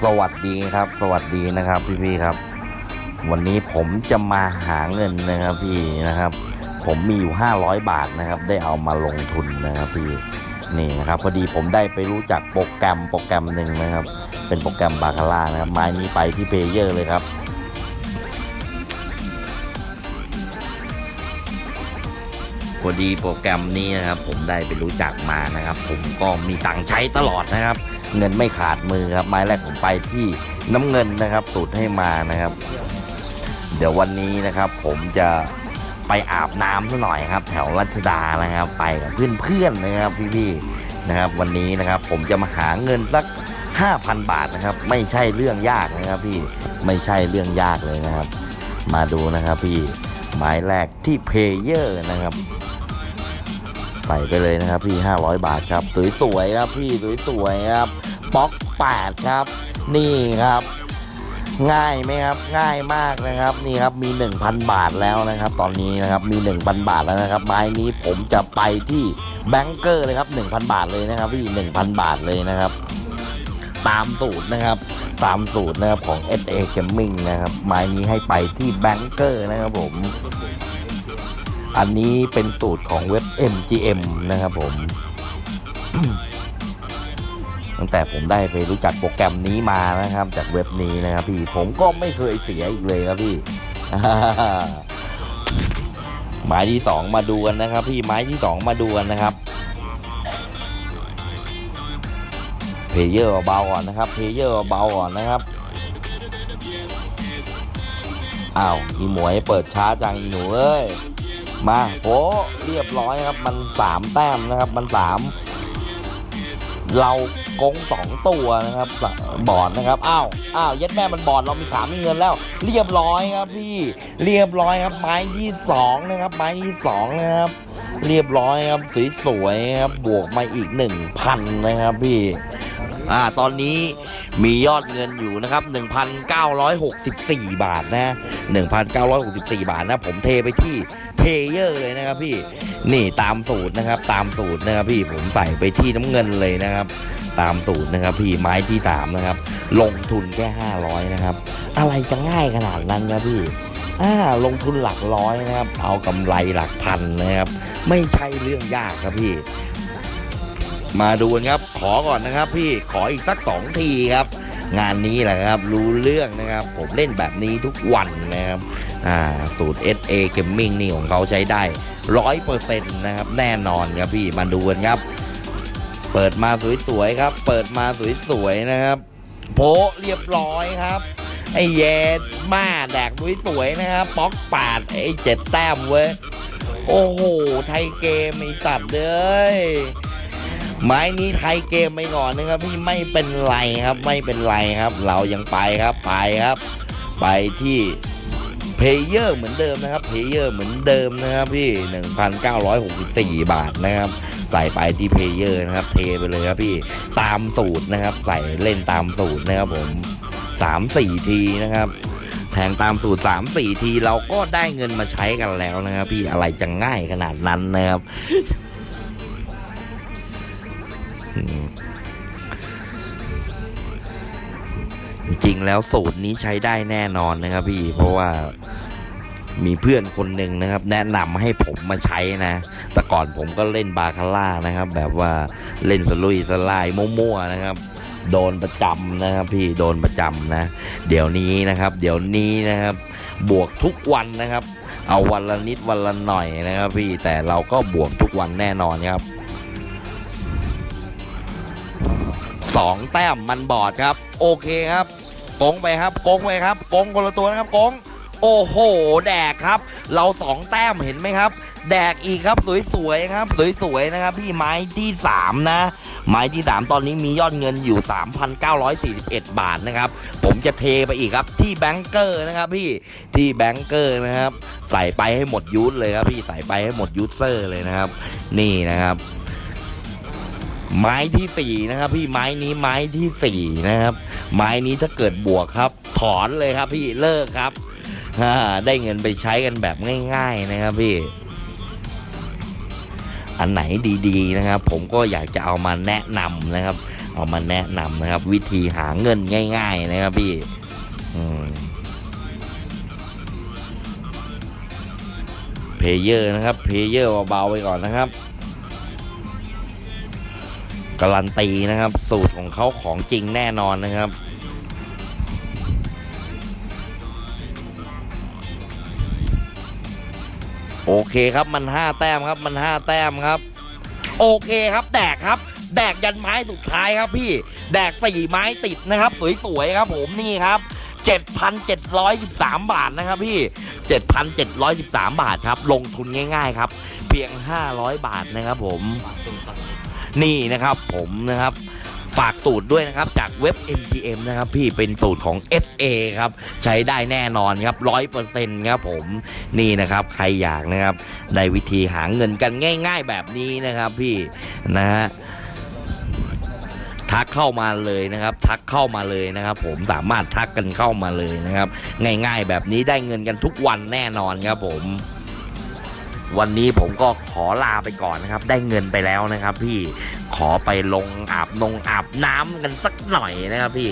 สวัสดีครับสวัสดีนะครับพี่ๆครับวันนี้ผมจะมาหาเงินนะครับพี่นะครับผมมีอยู่500 บาทนะครับได้เอามาลงทุนนะครับพี่นี่นะครับพอดีผมได้ไปรู้จักโปรแกรมหนึ่งนะครับเป็นโปรแกรมบาคาร่านะครับไม้นี้ไปที่เพลเยอร์เลยครับพอดีโปรแกรมนี้นะครับผมได้ไปรู้จักมานะครับผมก็มีตังค์ใช้ตลอดนะครับเงินไม่ขาดมือครับไม้แรกผมไปที่น้ำเงินนะครับสูตรให้มานะครับเดี๋ยววันนี้นะครับผมจะไปอาบน้ำซะหน่อยครับแถวรัชดานะครับไปกับเพื่อนๆนะครับพี่ๆนะครับวันนี้นะครับผมจะมาหาเงินสัก 5,000 บาทนะครับไม่ใช่เรื่องยากนะครับพี่ไม่ใช่เรื่องยากเลยนะครับมาดูนะครับพี่หมายแรกที่เพลเยอร์นะครับใส่ไปเลยนะครับพี่500 บาทครับสวยๆครับพี่สวยๆครับป๊อก8ครับนี่ครับง่ายไหมครับง่ายมากนะครับนี่ครับมี 1,000 บาทแล้วนะครับตอนนี้นะครับมี 1,000 บาทแล้วนะครับไม้นี้ผมจะไปที่แบงเกอร์เลยครับ 1,000 บาทเลยนะครับพี่ 1,000 บาทเลยนะครับตามสูตรนะครับตามสูตรนะครับของ SA Gaming นะครับไม้นี้ให้ไปที่แบงเกอร์นะครับผมอันนี้เป็นสูตรของเว็บ MGM นะครับผม ตั้งแต่ผมได้ไปรู้จักโปรแกรมนี้มานะครับจากเว็บนี้นะครับพี่ผมก็ไม่เคยเสียอีกเลยครับพี่ หมายที่2มาดูกันนะครับพี่หมายที่2มาดูกันนะครับเพลเยอร์เบาก่อนนะครับเพลเยอร์เบาก่อนนะครับอ้าวอีหมวยเปิดช้าจังอีหนูเอ้ยมาโอ้เรียบร้อยครับมัน3 แต้มนะครับมัน3เรากง2 ตัวนะครับบอดนะครับอ้าวยัดแม่มันบอดเรามี3 มีเงินแล้วเรียบร้อยครับพี่เรียบร้อยครับไม้ที่2นะครับไม้ที่2นะครับเรียบร้อยครับสวยๆครับบวกมาอีก 1,000 นะครับพี่ตอนนี้มียอดเงินอยู่นะครับ 1,964 บาทนะ 1,964 บาทนะผมเทไปที่เพลเยอร์เลยนะครับพี่นี่ตามสูตรนะครับตามสูตรนะครับพี่ผมใส่ไปที่น้ำเงินเลยนะครับตามสูตรนะครับพี่ไม้ที่3นะครับลงทุนแค่500นะครับอะไรจะง่ายขนาดนั้นนะพี่ลงทุนหลักร้อยนะครับเอากำไรหลักพันนะครับไม่ใช่เรื่องยากครับพี่มาดูกันครับขอก่อนนะครับพี่ขออีกสัก2 ทีครับงานนี้แหละครับรู้เรื่องนะครับผมเล่นแบบนี้ทุกวันนะครับสูตร SA Gaming นี่ของเขาใช้ได้ 100% นะครับแน่นอนครับพี่มาดูกันครับเปิดมาสวยๆครับเปิดมาสวยๆนะครับโพเรียบร้อยครับไอ้แย่มาแดกสวยๆนะครับป๊อก8ไอ้7 แต้มเว้ยโอ้โหไทยเกมไอ้สัตว์เลยไม้นี้ไทยเกมไปก่อนนะครับพี่ไม่เป็นไรครับไม่เป็นไรครับเรายังไปครับไปครับไปที่เพลเยอร์เหมือนเดิมนะครับเพลเยอร์เหมือนเดิมนะครับพี่ 1,964 บาทนะครับใส่ไปที่เพลเยอร์นะครับเทไปเลยครับพี่ตามสูตรนะครับใส่เล่นตามสูตรนะครับผม 3-4 ทีนะครับแทงตามสูตร 3-4 ทีเราก็ได้เงินมาใช้กันแล้วนะครับพี่อะไรจะง่ายขนาดนั้นนะครับจริงๆแล้วสูตรนี้ใช้ได้แน่นอนนะครับพี่เพราะว่ามีเพื่อนคนหนึ่งนะครับแนะนำให้ผมมาใช้นะแต่ก่อนผมก็เล่นบาคาร่านะครับแบบว่าเล่นสลุยสลายมั่วๆนะครับโดนประจำนะครับพี่โดนประจำนะเดี๋ยวนี้นะครับบวกทุกวันนะครับเอาวันละนิดวันละหน่อยนะครับพี่แต่เราก็บวกทุกวันแน่นอนครับ2 แต้มมันบอดครับโอเคครับกงไปครับกงไปครับกงคนละตัวนะครับกงโอ้โหแดกครับเรา2 แต้มเห็นไหมครับแดกอีกครับสวยๆครับสวยๆนะครับพี่ไม้ที่3นะไม้ที่3ตอนนี้มียอดเงินอยู่ 3,941 บาทนะครับผมจะเทไปอีกครับที่แบงเกอร์นะครับพี่ที่แบงเกอร์นะครับใส่ไปให้หมดยูทเลยครับพี่ใส่ไปให้หมดยูทเซอร์เลยนะครับนี่นะครับไม้ที่4นะครับพี่ไม้นี้ไม้ที่4นะครับไม้นี้ถ้าเกิดบวกครับถอนเลยครับพี่เลิกครับได้เงินไปใช้กันแบบง่ายๆนะครับพี่อันไหนดีๆนะครับผมก็อยากจะเอามาแนะนำนะครับ เอามาแนะนำนะครับวิธีหาเงินง่ายๆนะครับพี่เพเยอร์นะครับเพเยอร์เบาๆไปก่อนนะครับการันตีนะครับสูตรของเขาของจริงแน่นอนนะครับโอเคครับมัน5แต้มครับมัน5แต้มครับโอเคครับแดกครับแดกยันไม้สุดท้ายครับพี่แดก4ไม้ติดนะครับสวยๆครับผมนี่ครับ 7,713 บาทนะครับพี่ 7,713 บาทครับลงทุนง่ายๆครับเพียง500 บาทนะครับผมนี่นะครับผมนะครับฝากสูตรด้วยนะครับจากเว็บ MGM นะครับพี่เป็นสูตรของ SA ครับใช้ได้แน่นอนครับ 100% ครับผมนี่นะครับใครอยากนะครับได้วิธีหาเงินกันง่ายๆแบบนี้นะครับพี่นะฮะทักเข้ามาเลยนะครับทักเข้ามาเลยนะครับผมสามารถทักกันเข้ามาเลยนะครับง่ายๆแบบนี้ได้เงินกันทุกวันแน่นอนครับผมวันนี้ผมก็ขอลาไปก่อนนะครับได้เงินไปแล้วนะครับพี่ขอไปลงอาบน้ำกันสักหน่อยนะครับพี่